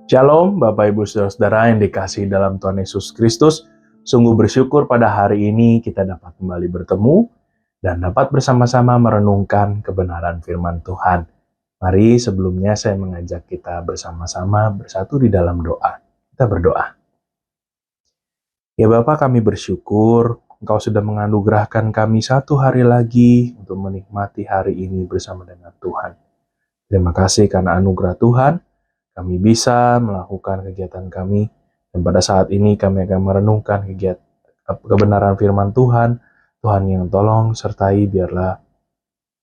Shalom, Bapak Ibu Saudara-saudara yang dikasihi dalam Tuhan Yesus Kristus. Sungguh bersyukur pada hari ini kita dapat kembali bertemu dan dapat bersama-sama merenungkan kebenaran firman Tuhan. Mari sebelumnya saya mengajak kita bersama-sama bersatu di dalam doa. Kita berdoa. Ya Bapa, kami bersyukur Engkau sudah menganugerahkan kami satu hari lagi untuk menikmati hari ini bersama dengan Tuhan. Terima kasih karena anugerah Tuhan, kami bisa melakukan kegiatan kami, dan pada saat ini kami akan merenungkan kebenaran firman Tuhan. Tuhan yang tolong sertai, biarlah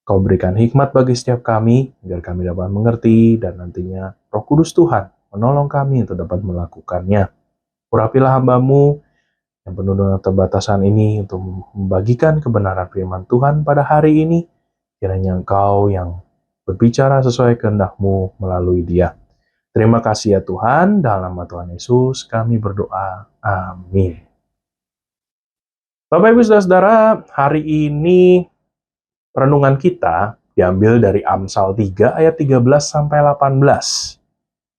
Kau berikan hikmat bagi setiap kami, agar kami dapat mengerti, dan nantinya Roh Kudus Tuhan menolong kami untuk dapat melakukannya. Urapilah hamba-Mu yang penuh dengan keterbatasan ini untuk membagikan kebenaran firman Tuhan pada hari ini. Kiranya Engkau yang berbicara sesuai kehendak-Mu melalui dia. Terima kasih ya Tuhan, dalam nama Tuhan Yesus kami berdoa. Amin. Bapak Ibu Saudara-saudara, hari ini renungan kita diambil dari Amsal 3 ayat 13 sampai 18.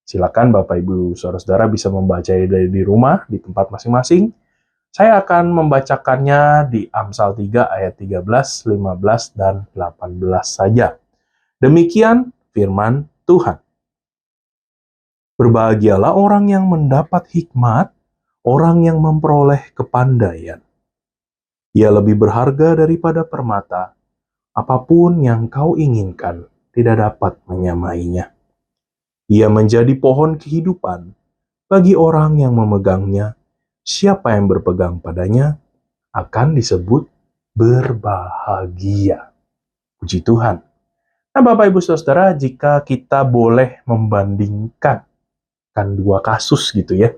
Silakan Bapak Ibu Saudara-saudara bisa membaca dari di rumah, di tempat masing-masing. Saya akan membacakannya di Amsal 3 ayat 13, 15, dan 18 saja. Demikian firman Tuhan. Berbahagialah orang yang mendapat hikmat, orang yang memperoleh kepandaian. Ia lebih berharga daripada permata. Apapun yang kau inginkan tidak dapat menyamainya. Ia menjadi pohon kehidupan bagi orang yang memegangnya. Siapa yang berpegang padanya akan disebut berbahagia. Puji Tuhan. Nah, Bapak Ibu Saudara, jika kita boleh membandingkan dua kasus gitu ya.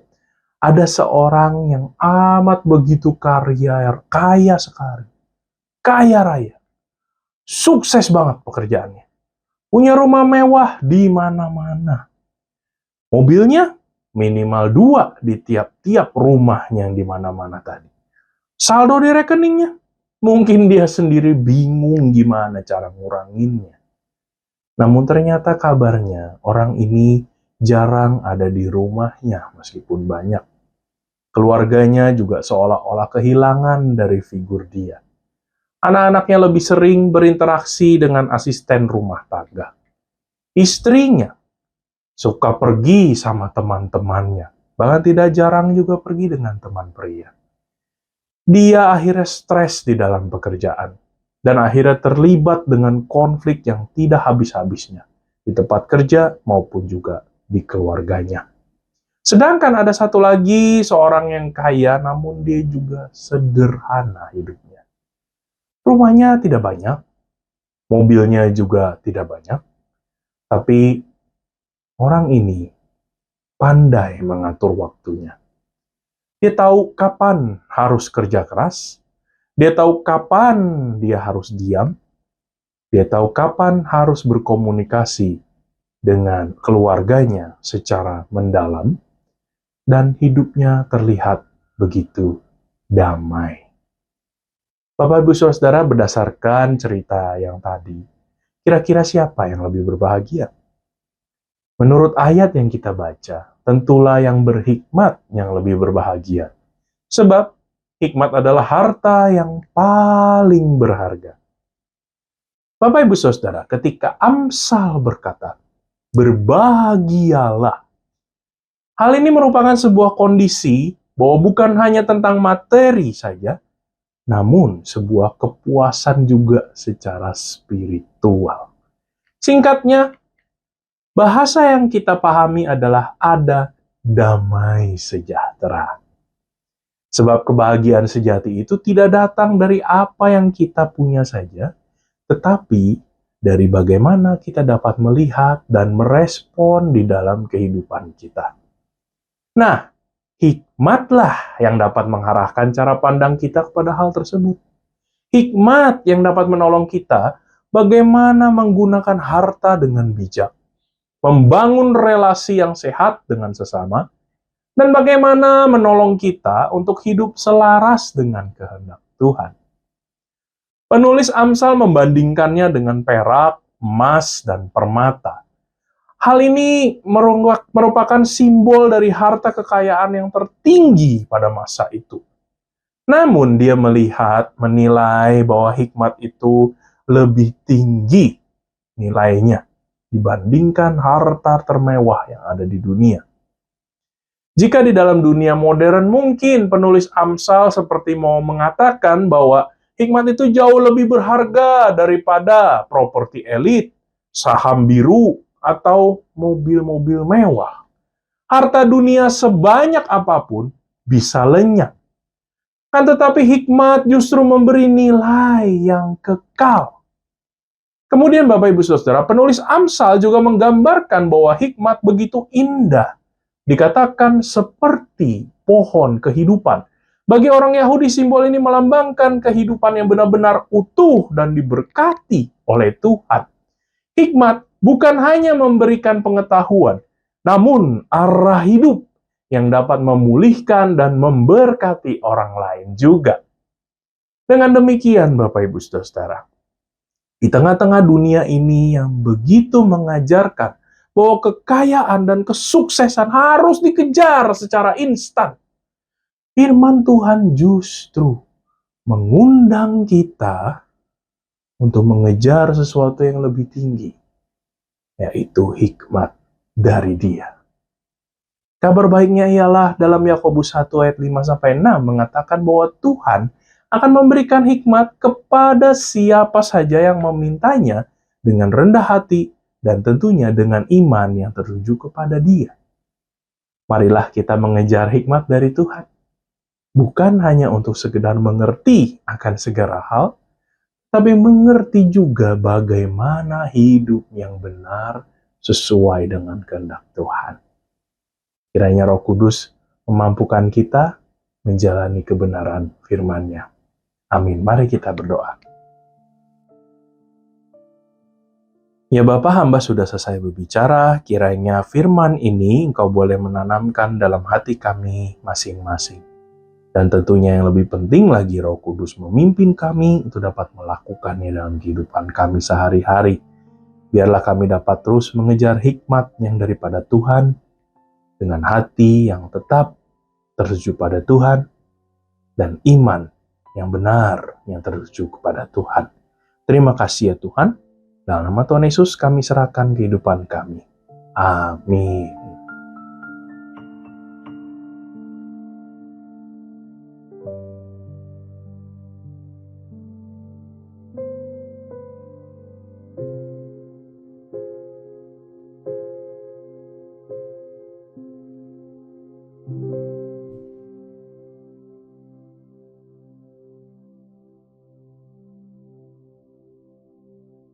Ada seorang yang amat begitu kaya sekali. Kaya raya. Sukses banget pekerjaannya. Punya rumah mewah di mana-mana. Mobilnya minimal 2 di tiap-tiap rumahnya yang di mana-mana tadi. Saldo di rekeningnya, mungkin dia sendiri bingung gimana cara nguranginnya. Namun ternyata kabarnya orang ini jarang ada di rumahnya meskipun banyak. Keluarganya juga seolah-olah kehilangan dari figur dia. Anak-anaknya lebih sering berinteraksi dengan asisten rumah tangga. Istrinya suka pergi sama teman-temannya, bahkan tidak jarang juga pergi dengan teman pria. Dia akhirnya stres di dalam pekerjaan, dan akhirnya terlibat dengan konflik yang tidak habis-habisnya, di tempat kerja maupun juga di keluarganya. Sedangkan ada satu lagi, seorang yang kaya, namun dia juga sederhana hidupnya. Rumahnya tidak banyak, mobilnya juga tidak banyak, tapi orang ini pandai mengatur waktunya. Dia tahu kapan harus kerja keras, dia tahu kapan dia harus diam, dia tahu kapan harus berkomunikasi dengan keluarganya secara mendalam, dan hidupnya terlihat begitu damai. Bapak Ibu Saudara, berdasarkan cerita yang tadi, kira-kira siapa yang lebih berbahagia? Menurut ayat yang kita baca, tentulah yang berhikmat yang lebih berbahagia. Sebab hikmat adalah harta yang paling berharga. Bapak Ibu Saudara, ketika Amsal berkata, berbahagialah, hal ini merupakan sebuah kondisi bahwa bukan hanya tentang materi saja, namun sebuah kepuasan juga secara spiritual. Singkatnya, bahasa yang kita pahami adalah ada damai sejahtera. Sebab kebahagiaan sejati itu tidak datang dari apa yang kita punya saja, tetapi dari bagaimana kita dapat melihat dan merespon di dalam kehidupan kita. Nah, hikmatlah yang dapat mengarahkan cara pandang kita kepada hal tersebut. Hikmat yang dapat menolong kita bagaimana menggunakan harta dengan bijak, membangun relasi yang sehat dengan sesama, dan bagaimana menolong kita untuk hidup selaras dengan kehendak Tuhan. Penulis Amsal membandingkannya dengan perak, emas, dan permata. Hal ini merupakan simbol dari harta kekayaan yang tertinggi pada masa itu. Namun dia menilai bahwa hikmat itu lebih tinggi nilainya dibandingkan harta termewah yang ada di dunia. Jika di dalam dunia modern mungkin penulis Amsal seperti mau mengatakan bahwa hikmat itu jauh lebih berharga daripada properti elit, saham biru, atau mobil-mobil mewah. Harta dunia sebanyak apapun bisa lenyap. Kan tetapi hikmat justru memberi nilai yang kekal. Kemudian Bapak Ibu Saudara, penulis Amsal juga menggambarkan bahwa hikmat begitu indah. Dikatakan seperti pohon kehidupan. Bagi orang Yahudi, simbol ini melambangkan kehidupan yang benar-benar utuh dan diberkati oleh Tuhan. Hikmat bukan hanya memberikan pengetahuan, namun arah hidup yang dapat memulihkan dan memberkati orang lain juga. Dengan demikian, Bapak Ibu Saudara, di tengah-tengah dunia ini yang begitu mengajarkan bahwa kekayaan dan kesuksesan harus dikejar secara instan, firman Tuhan justru mengundang kita untuk mengejar sesuatu yang lebih tinggi, yaitu hikmat dari Dia. Kabar baiknya ialah dalam Yakobus 1 ayat 5-6 mengatakan bahwa Tuhan akan memberikan hikmat kepada siapa saja yang memintanya dengan rendah hati dan tentunya dengan iman yang tertuju kepada Dia. Marilah kita mengejar hikmat dari Tuhan. Bukan hanya untuk sekedar mengerti akan segala hal, tapi mengerti juga bagaimana hidup yang benar sesuai dengan kehendak Tuhan. Kiranya Roh Kudus memampukan kita menjalani kebenaran firman-Nya. Amin. Mari kita berdoa. Ya Bapa, hamba sudah selesai berbicara, kiranya firman ini Engkau boleh menanamkan dalam hati kami masing-masing. Dan tentunya yang lebih penting lagi, Roh Kudus memimpin kami untuk dapat melakukannya dalam kehidupan kami sehari-hari. Biarlah kami dapat terus mengejar hikmat yang daripada Tuhan, dengan hati yang tetap tertuju pada Tuhan, dan iman yang benar yang tertuju kepada Tuhan. Terima kasih ya Tuhan. Dalam nama Tuhan Yesus kami serahkan kehidupan kami. Amin.